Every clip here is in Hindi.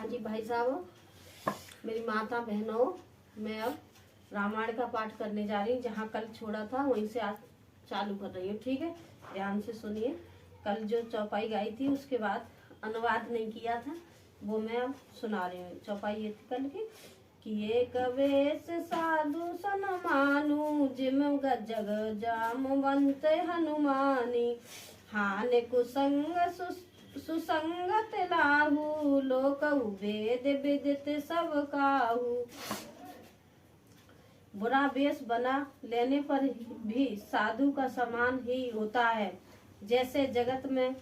हाँ जी भाई साहब, मेरी माता बहनों, मैं अब रामायण का पाठ करने जा रही हूँ। जहाँ कल छोड़ा था वहीं से आज चालू कर रही हूँ। ठीक है, ध्यान से सुनिए। कल जो चौपाई गाई थी उसके बाद अनुवाद नहीं किया था, वो मैं अब सुना रही हूँ। चौपाई ये थी कल की कि एक वेश साधु सन मानु, जिम जग जाम बनते हनुमानी, हाने कुसंग सुसंगत लाहू, लोक वेद विदित सब काहू। बुरा वेश बना लेने पर भी साधु का समान ही होता है। जैसे जगत में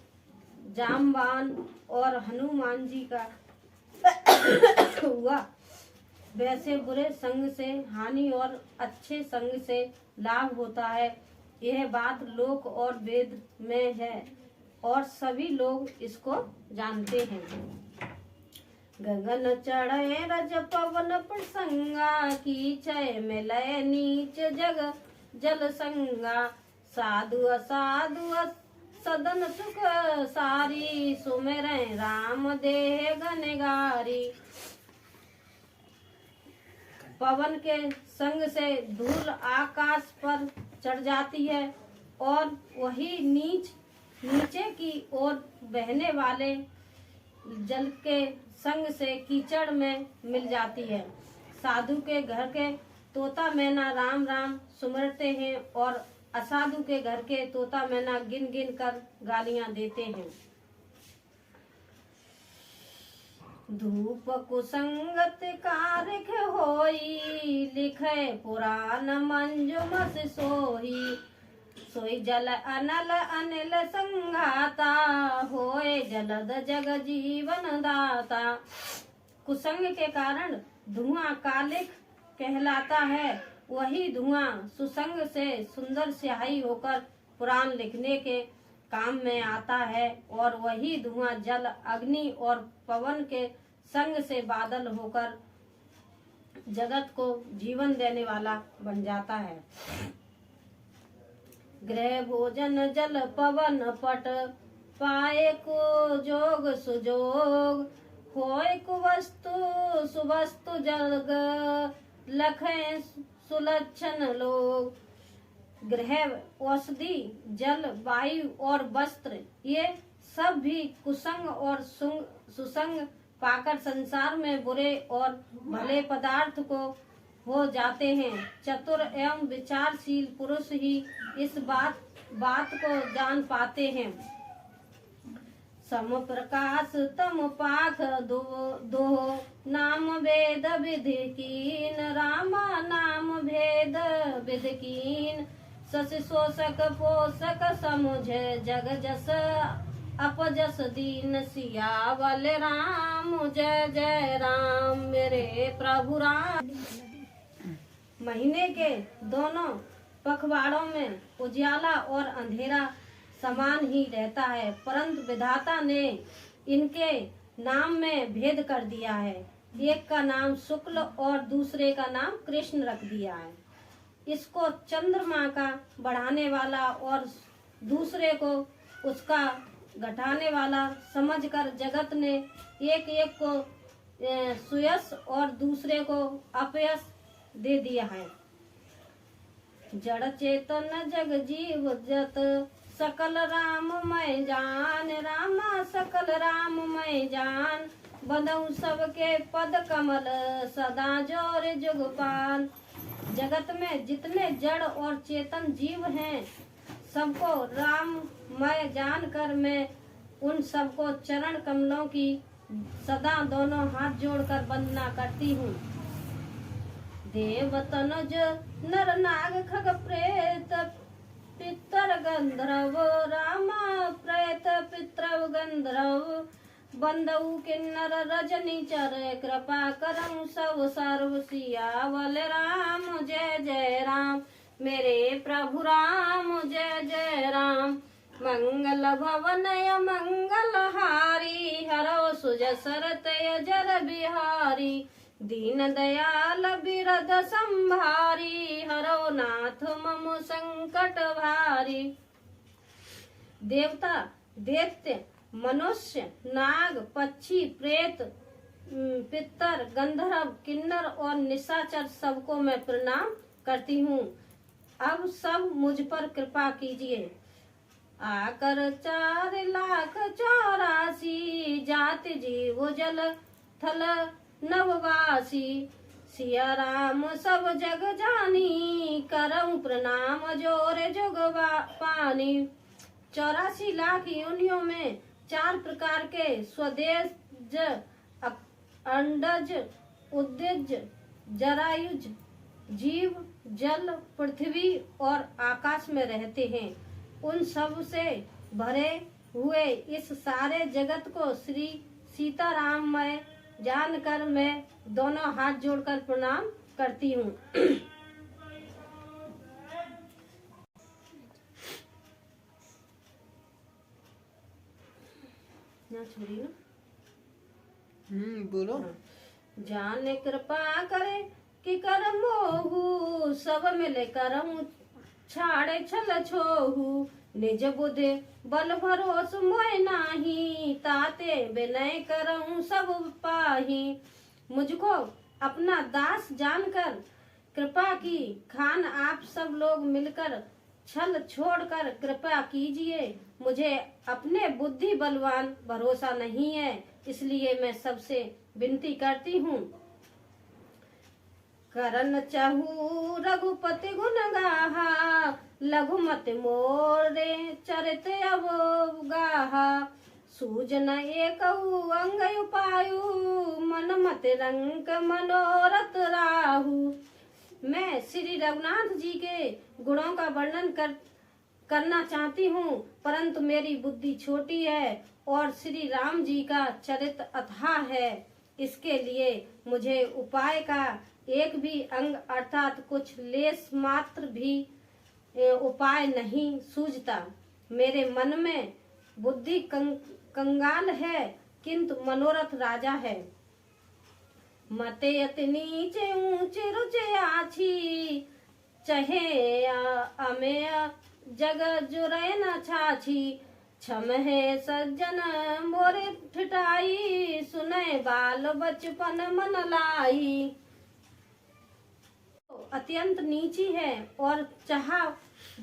जामवान और हनुमान जी का हुआ, वैसे बुरे संग से हानि और अच्छे संग से लाभ होता है। यह बात लोक और वेद में है और सभी लोग इसको जानते हैं। गगन चढ़े रज पवन प्रसंगा, कीचय मिलय नीच जग जल संगा, साधु असाधु सदन सुख सारी, सुमिरै राम देह गनगारी। पवन के संग से धूल आकाश पर चढ़ जाती है और वही नीचे की ओर बहने वाले जल के संग से कीचड़ में मिल जाती है। साधु के घर के तोता मैना राम राम सुमरते हैं और असाधु के घर के तोता मैना गिन गिन कर गालियां देते हैं। धूप कुसंगत कारख होई, लिखे पुराण मंजुमस सोही, सोई जल अनल अनिल संघाता, होए जलद जग जीवन दाता। कुसंग के कारण धुआं कालिख कहलाता है। वही धुआं सुसंग से सुंदर स्याही होकर पुराण लिखने के काम में आता है और वही धुआं जल अग्नि और पवन के संग से बादल होकर जगत को जीवन देने वाला बन जाता है। गृह भोजन जल पवन पट, पाए को जोग सुजोग, होय कुवस्तु सुवस्तु जग, लखें सुलक्षण लोग। गृह, औषधि, जल, वायु और वस्त्र, ये सब भी कुसंग और सुसंग पाकर संसार में बुरे और भले पदार्थ को हो जाते हैं। चतुर एवं विचारशील पुरुष ही इस बात को जान पाते हैं। सम प्रकाश तम पाख दो, नाम वेद विधि कीन, रामा नाम भेद विधि कीन, शशि शोषक पोषक समुझ, जग जस अपजस दीन, सियावल राम जय जय राम। मेरे प्रभु राम। महीने के दोनों पखवाड़ों में उजियाला और अंधेरा समान ही रहता है, परंतु विधाता ने इनके नाम में भेद कर दिया है। एक का नाम शुक्ल और दूसरे का नाम कृष्ण रख दिया है। इसको चंद्रमा का बढ़ाने वाला और दूसरे को उसका घटाने वाला समझकर जगत ने एक एक को सुयश और दूसरे को अपयश दे दिया है। जड़ चेतन जग जीव जत, सकल राममय जान, रामा सकल राममय जान, बंधु सबके पद कमल, सदा जोर जुगपान। जगत में जितने जड़ और चेतन जीव हैं, सबको राममय जानकर मैं उन सबको चरण कमलों की सदा दोनों हाथ जोड़कर वंदना करती हूँ। देव तनुज नर नाग खग प्रेत, पितर गंधर्व, रामा प्रेत पितृ गंधर्व, बंधु किन्नर रजनी चर, कृपा करम सब सर्व, सियावल राम जय जय राम। मेरे प्रभु राम जय जय राम। मंगल भवनय मंगल हारी, हरो सुजसर तय जर बिहारी, दीन दयाल बिरद संभारी, हरो नाथ मम संकट भारी। देवता, दैत्य, मनुष्य, नाग, पक्षी, प्रेत पितर, गंधर्व, किन्नर और निशाचर सबको मैं प्रणाम करती हूँ। अब सब मुझ पर कृपा कीजिए। आकर 4,84,000 जाति जीव जल थल नववासी। सिया राम सब जग जानी, करऊं प्रणाम जोर जुगवा पानी। 84 लाख योनियों में 4 प्रकार के स्वदेश अंडज, उद्दज, जरायुज जीव जल, पृथ्वी और आकाश में रहते हैं। उन सब से भरे हुए इस सारे जगत को श्री सीताराम मैं जानकर मैं दोनों हाथ जोड़कर प्रणाम करती हूँ। ना छोड़ी ना। बोलो। जाने कृपा करे कि कर मोहू, सब मिले करऊं छाड़े छल छोहू। निज बुद्धि बल भरोस मोय नाही, ताते विनय करऊं सब पाही। मुझको अपना दास जानकर कृपा की खान आप सब लोग मिलकर छल छोड़कर कृपा कीजिए। मुझे अपने बुद्धि बलवान भरोसा नहीं है, इसलिए मैं सबसे विनती करती हूँ। करन चाहू रघुपति गुण गाहा, लघुमति मोरे चरित अवगाहा। सूजन एकऊ अंग उपायु, मन मत रंक मनोरथ राहु। मैं श्री रघुनाथ जी के गुणों का वर्णन करना चाहती हूँ, परंतु मेरी बुद्धि छोटी है और श्री राम जी का चरित्र अथाह है। इसके लिए मुझे उपाय का एक भी अंग अर्थात कुछ लेस मात्र भी उपाय नहीं सूझता। मेरे मन में बुद्धि कंगाल है, किंतु मनोरथ राजा है। मते अति नीचे ऊंचे रुचे आछी, चहे अमेय जग जुरे न छाछी। छम है सज्जन मोरे ठिठाई, सुने बाल बचपन मन लाई। अत्यंत नीची है और चाह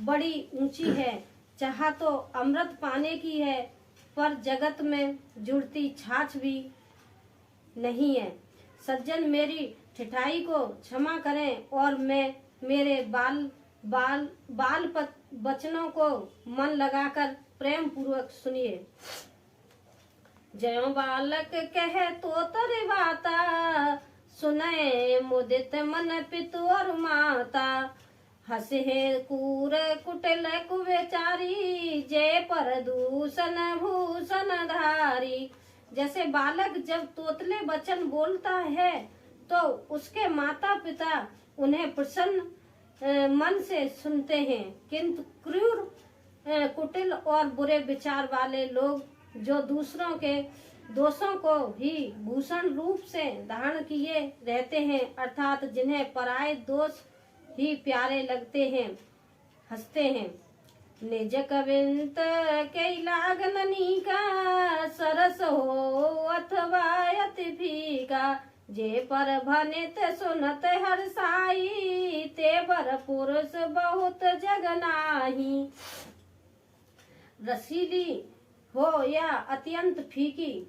बड़ी ऊंची है। चाह तो अमृत पाने की है, पर जगत में जुड़ती छाछ भी नहीं है। सज्जन मेरी ठिठाई को क्षमा करें और मैं मेरे बाल वचनों को मन लगाकर प्रेम पूर्वक सुनिए। जयो बालक कहे तो तरे बाता, सुने मुदित मन पितु और माता। हसे कूर कुटिल कुबेचारी, जय पर दूषण भूषण धारी। जैसे बालक जब तोतले वचन बोलता है तो उसके माता पिता उन्हें प्रसन्न मन से सुनते हैं, किंतु क्रूर कुटिल और बुरे विचार वाले लोग जो दूसरों के दोषों को ही भूषण रूप से धारण किए रहते हैं, अर्थात जिन्हें पराये दोष ही प्यारे लगते हैं, हंसते हैं। निज कविंत कई लागननी का, सरस हो अथवा अति फीका। जे पर भनित सुनत हर्षाई, ते बर पुरुष बहुत जगनाही। रसीली हो या अत्यंत फीकी,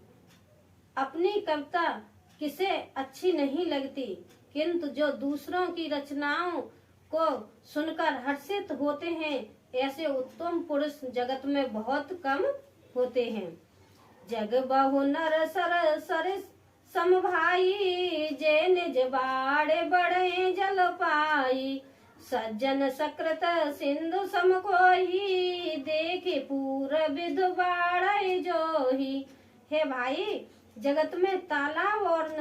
अपनी कविता किसे अच्छी नहीं लगती, किंतु जो दूसरों की रचनाओं को सुनकर हर्षित होते हैं, ऐसे उत्तम पुरुष जगत में बहुत कम होते हैं। जग बहु नर सर सर समभाई, जे निज बाड़े बड़े जल पाई। सज्जन सकृत सिंधु सम कोई, देखे पूर विधु बाड़े जोही। हे भाई, जगत में तालाब और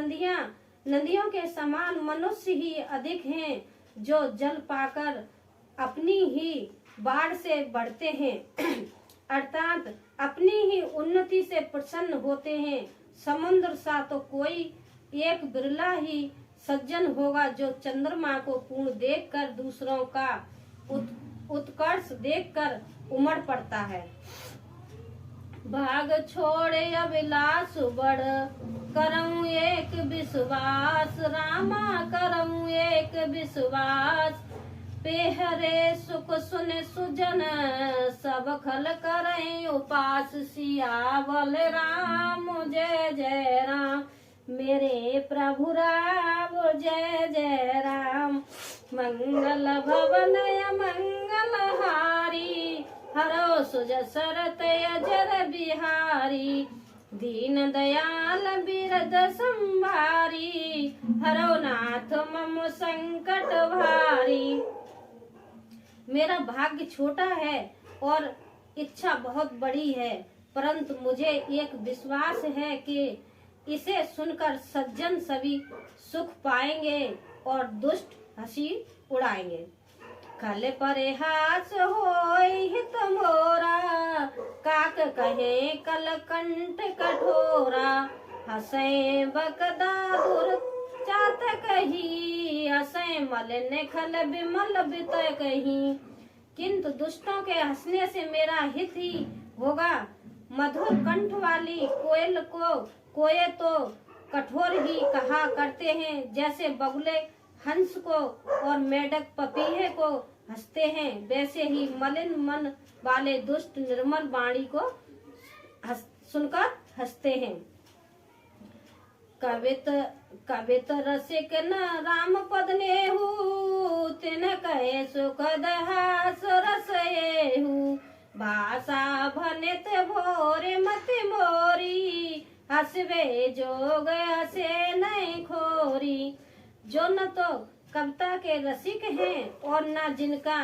नदियों के समान मनुष्य ही अधिक हैं, जो जल पाकर अपनी ही बाढ़ से बढ़ते हैं अर्थात अपनी ही उन्नति से प्रसन्न होते हैं। समुद्र सा तो कोई एक बिरला ही सज्जन होगा जो चंद्रमा को पूर्ण देखकर दूसरों का उत्कर्ष देखकर उमड़ पड़ता है। भाग छोड़े अभिलाष बढ़, करऊं एक विश्वास, रामा करऊं एक विश्वास। पेहरे सुख सुन सुजन, सब खल करें उपास। सियावल राम जय जय राम, मेरे प्रभु राम जय जय राम। मंगल भवन मंगल हारी, हरो सुज सरत अजर बिहारी। दीन दयाल बिरद संभारी, हरो नाथ मम संकट भारी। मेरा भाग्य छोटा है और इच्छा बहुत बड़ी है, परंतु मुझे एक विश्वास है कि इसे सुनकर सज्जन सभी सुख पाएंगे और दुष्ट हंसी उड़ाएंगे। कल परे हास होई हित मोरा, काक कहे कल कंठ कठोरा। हंसे बकदादुर चात कही, हंसे मलिन खल बिमल बित कही। किंतु दुष्टों के हंसने से मेरा हित ही होगा। मधुर कंठ वाली कोयल को कोये तो कठोर ही कहा करते हैं, जैसे बगुले हंस को और मेढक पपीहे को हंसते हैं, वैसे ही मलिन मन वाले दुष्ट निर्मल वाणी को सुनकर हंसते हैं। कवित रसिक न राम पद नेहु, तिन कहे सुखद हास रस येहु। भाषा भनित भोरे मति मोरी, हंसवे जोग हंसे नहीं खोरी। जो न तो कविता के रसिक हैं और न जिनका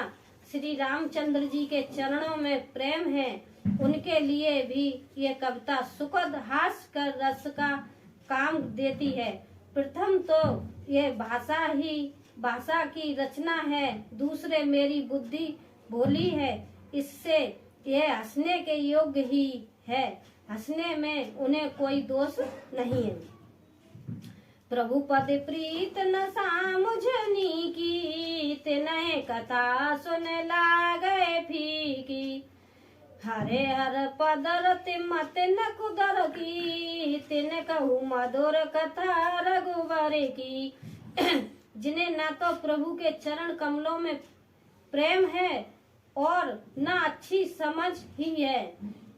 श्री रामचंद्र जी के चरणों में प्रेम है, उनके लिए भी ये कविता सुखद हास कर रस का काम देती है। प्रथम तो ये भाषा की रचना है, दूसरे मेरी बुद्धि भोली है, इससे ये हंसने के योग्य ही है। हंसने में उन्हें कोई दोष नहीं है। प्रभु पद प्रीत न सामुझनी की, तिन्हें कथा सुन लागे फीकी। हरे हर पदर तिमत न कुदर की, तिन कहू मधुर कथा रघुवर की। जिन्हें न तो प्रभु के चरण कमलों में प्रेम है और न अच्छी समझ ही है,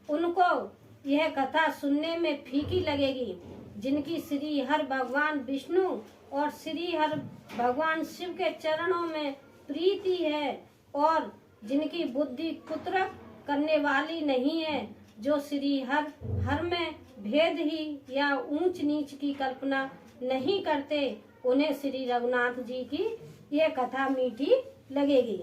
उनको यह कथा सुनने में फीकी लगेगी। जिनकी श्री हर भगवान विष्णु और श्री हर भगवान शिव के चरणों में प्रीति है और जिनकी बुद्धि कुतर्क करने वाली नहीं है, जो श्री हर में भेद ही या ऊंच नीच की कल्पना नहीं करते, उन्हें श्री रघुनाथ जी की ये कथा मीठी लगेगी।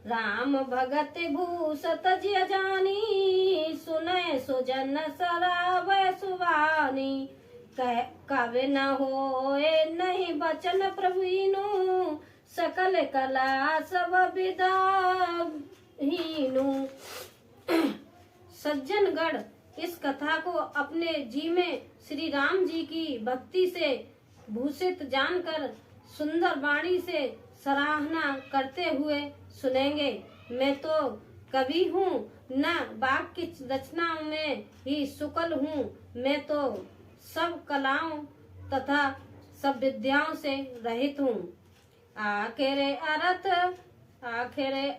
राम भगत भूषत जिय जानी, सुनय सुजन सरावय सुवानी। कवे न होए नहीं बचन प्रवीणु, सकल कला सब विदा हीनु। सज्जनगण इस कथा को अपने जी में श्री राम जी की भक्ति से भूषित जानकर सुंदर वाणी से सराहना करते हुए सुनेंगे। मैं तो कवि हूँ, न वाक्य की रचना में ही सुकल हूँ। मैं तो सब कलाओं तथा सब विद्याओं से रहित हूँ। आखिर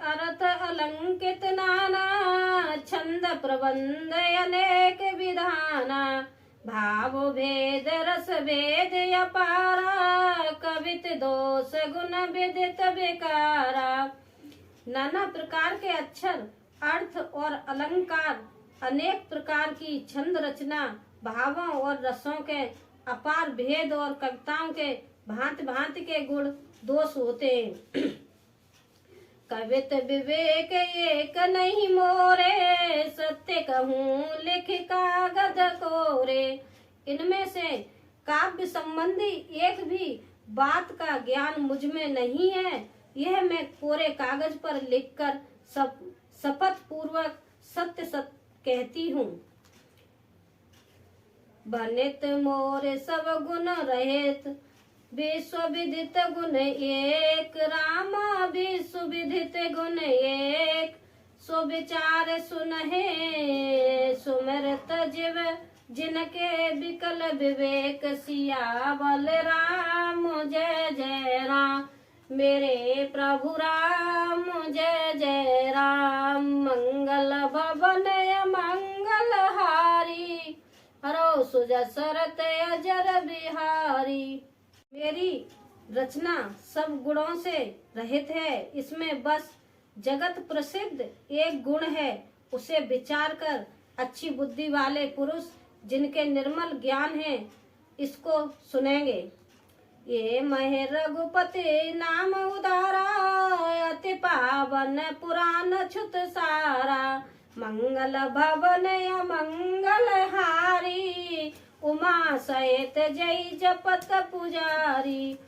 अर्थ अलंकित नाना, छंद प्रबंध अनेक विधाना। भाव भेद रस भेद अपारा, कवित दोष गुण विदित बेकारा। नाना प्रकार के अक्षर, अर्थ और अलंकार, अनेक प्रकार की छंद रचना, भावों और रसों के अपार भेद और कविताओं के भांति भांति के गुण दोष होते हैं। कवित विवेक एक नहीं मोरे, सत्य कहूँ लिख कागज कोरे। इनमें से काव्य संबंधी एक भी बात का ज्ञान मुझ में नहीं है। यह मैं कोरे कागज पर लिखकर शपथ पूर्वक सत्य सत्य कहती हूँ। बनित मोरे सब गुण रहित, विश्व विदित गुण एक। रामा विश्व विदित गुण एक, सो विचार सुनहे सुमरत जीव जिनके विकल विवेक सियावल राम जय जय राम। मेरे प्रभु राम जय जय राम। मंगल भवन मंगल हारी, हरो सुजसरत अजर बिहारी। मेरी रचना सब गुणों से रहित है, इसमें बस जगत प्रसिद्ध एक गुण है। उसे विचार कर अच्छी बुद्धि वाले पुरुष जिनके निर्मल ज्ञान है इसको सुनेंगे। ये महे रघुपति नाम उदारा, अति पावन पुराण छुत सारा। मंगल भवन मंगल हारी, उमा सहित जय जपत पुजारी।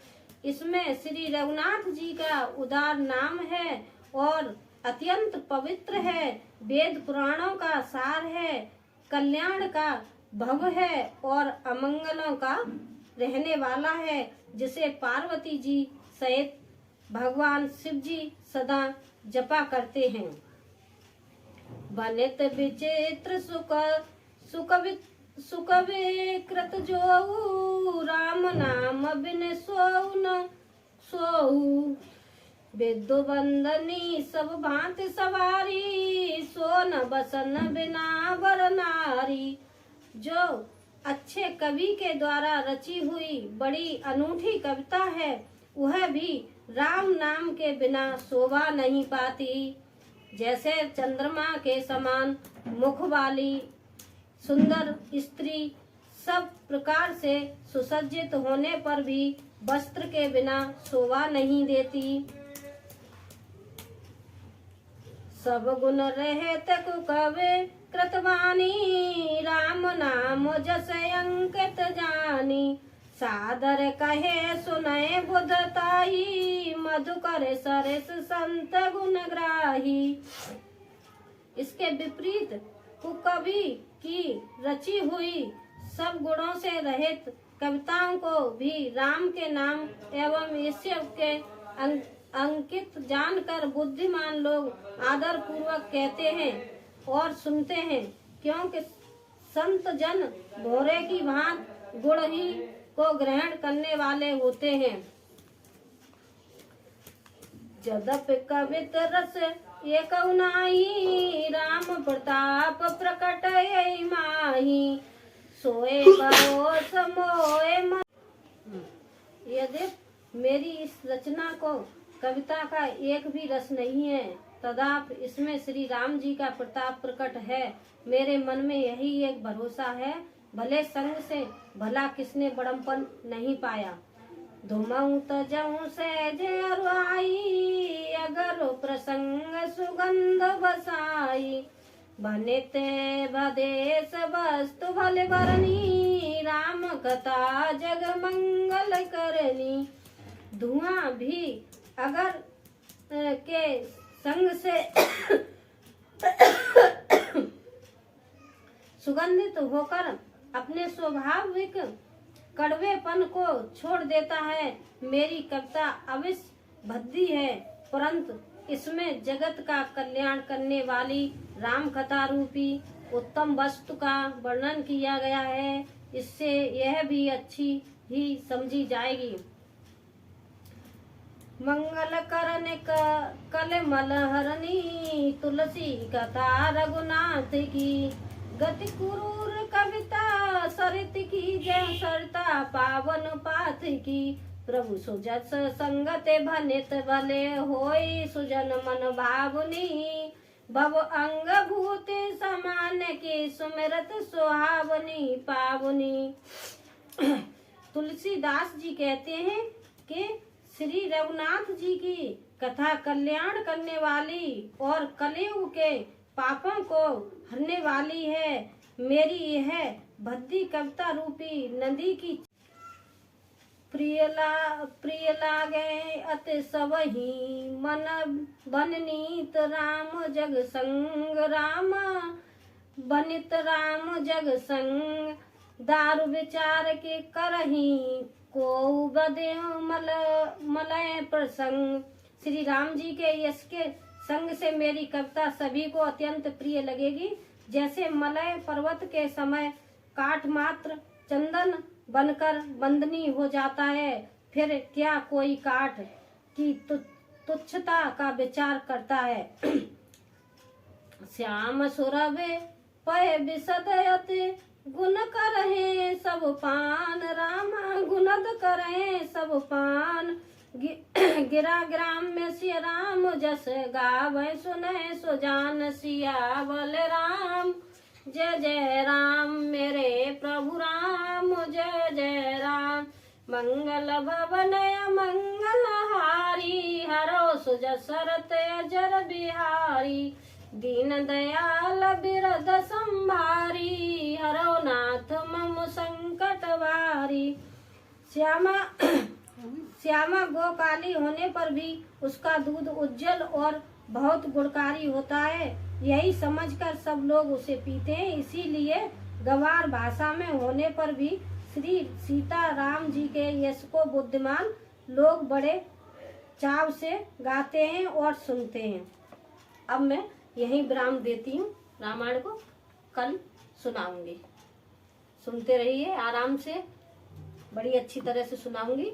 इसमें श्री रघुनाथ जी का उदार नाम है और अत्यंत पवित्र है। वेद पुराणों का सार है, कल्याण का भव है और अमंगलों का रहने वाला है, जिसे पार्वती जी सहित भगवान शिव जी सदा जपा करते हैं। बनित विचित्र सुख विकृत जो, राम नाम बिन सोऊ न सोऊ। विद्यु बंदनी सब भांति सवारी, सोन बसन बिना वर नारी। जो अच्छे कवि के द्वारा रची हुई बड़ी अनूठी कविता है, वह भी राम नाम के बिना शोभा नहीं पाती। जैसे चंद्रमा के समान मुख वाली सुंदर स्त्री सब प्रकार से सुसज्जित होने पर भी वस्त्र के बिना शोभा नहीं देती। सब गुण रहत कुकवे कृतवानी, राम नाम जस अंकित जानी। सादर कहे सुनय बुधताई, मधुकर सरस संत गुणग्राही। इसके विपरीत कुकवि की रची हुई सब गुणों से रहित कविताओं को भी राम के नाम एवं ईश्वर के अंकित जानकर बुद्धिमान लोग आदर पूर्वक कहते हैं और सुनते हैं, क्योंकि संत जन भोरे की भांति गुण ही को ग्रहण करने वाले होते हैं। जदप कवित रस एक नाई, राम प्रताप प्रकट यही माही। सोए परोस मोए मन। यदि मेरी इस रचना को कविता का एक भी रस नहीं है, तदाप इसमें श्री राम जी का प्रताप प्रकट है। मेरे मन में यही एक भरोसा है, भले संग से भला किसने बड़मपन नहीं पाया। धुमऊ तजऊ सहज अरुआई, अगर प्रसंग सुगंध बसाई। बनिते बदेश वस्तु भले बरनी, राम कथा जग मंगल करनी। धुआं भी अगर के संग से सुगंधित होकर अपने स्वाभाविक कड़वेपन को छोड़ देता है। मेरी कविता अवश्य भद्दी है, परंतु इसमें जगत का कल्याण करने वाली राम कथा रूपी उत्तम वस्तु का वर्णन किया गया है। इससे यह भी अच्छी ही समझी जाएगी। मंगल करने कलमल हरणी, तुलसी कथा रघुनाथ की। गति कुरूर कविता सरित की, जय सरता पावन पाथ की। प्रभु सुजस संगते भनित भले, होई सुजन मन भावनी। भव अंग भूत समान की, सुमिरत सुहावनी पावनी। तुलसीदास जी कहते हैं कि श्री रघुनाथ जी की कथा कल्याण करने वाली और कलयुग के पापों को हरने वाली है। मेरी यह भद्दी कविता रूपी नदी की प्रिय लागे अति सबही, मन बननीत राम जग संग। राम बनित राम जग संग, दारु विचार के करही को बदे मलय प्रसंग। श्री राम जी के यश के संग से मेरी कविता सभी को अत्यंत प्रिय लगेगी। जैसे मलय पर्वत के समय काठ मात्र चंदन बनकर बंदनी हो जाता है, फिर क्या कोई काठ की तुच्छता का विचार करता है। श्याम सुरभि पय विशदयति गुण करहे सब पान, रामा गुणद करहे सब पान। गिरा ग्राम में सिया राम जस गावे, सुने सो जान सियावल राम। जय जय राम मेरे प्रभु राम, जय जय राम। मंगल भवन मंगल हारी, हरो सुजसरत अजर बिहारी। दीन दयाल बिरद संभारी, हरो नाथ मम संकट वारी। श्यामा गोकाली होने पर भी उसका दूध उज्जवल और बहुत गुणकारी होता है, यही समझकर सब लोग उसे पीते हैं। इसीलिए गंवार भाषा में होने पर भी श्री सीता राम जी के यश को बुद्धिमान लोग बड़े चाव से गाते हैं और सुनते हैं। अब मैं यहीं विराम देती हूँ, रामायण को कल सुनाऊंगी। सुनते रहिए आराम से, बड़ी अच्छी तरह से सुनाऊंगी।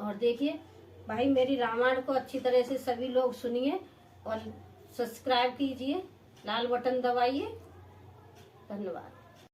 और देखिए भाई, मेरी रामायण को अच्छी तरह से सभी लोग सुनिए और सब्सक्राइब कीजिए, लाल बटन दबाइए। धन्यवाद।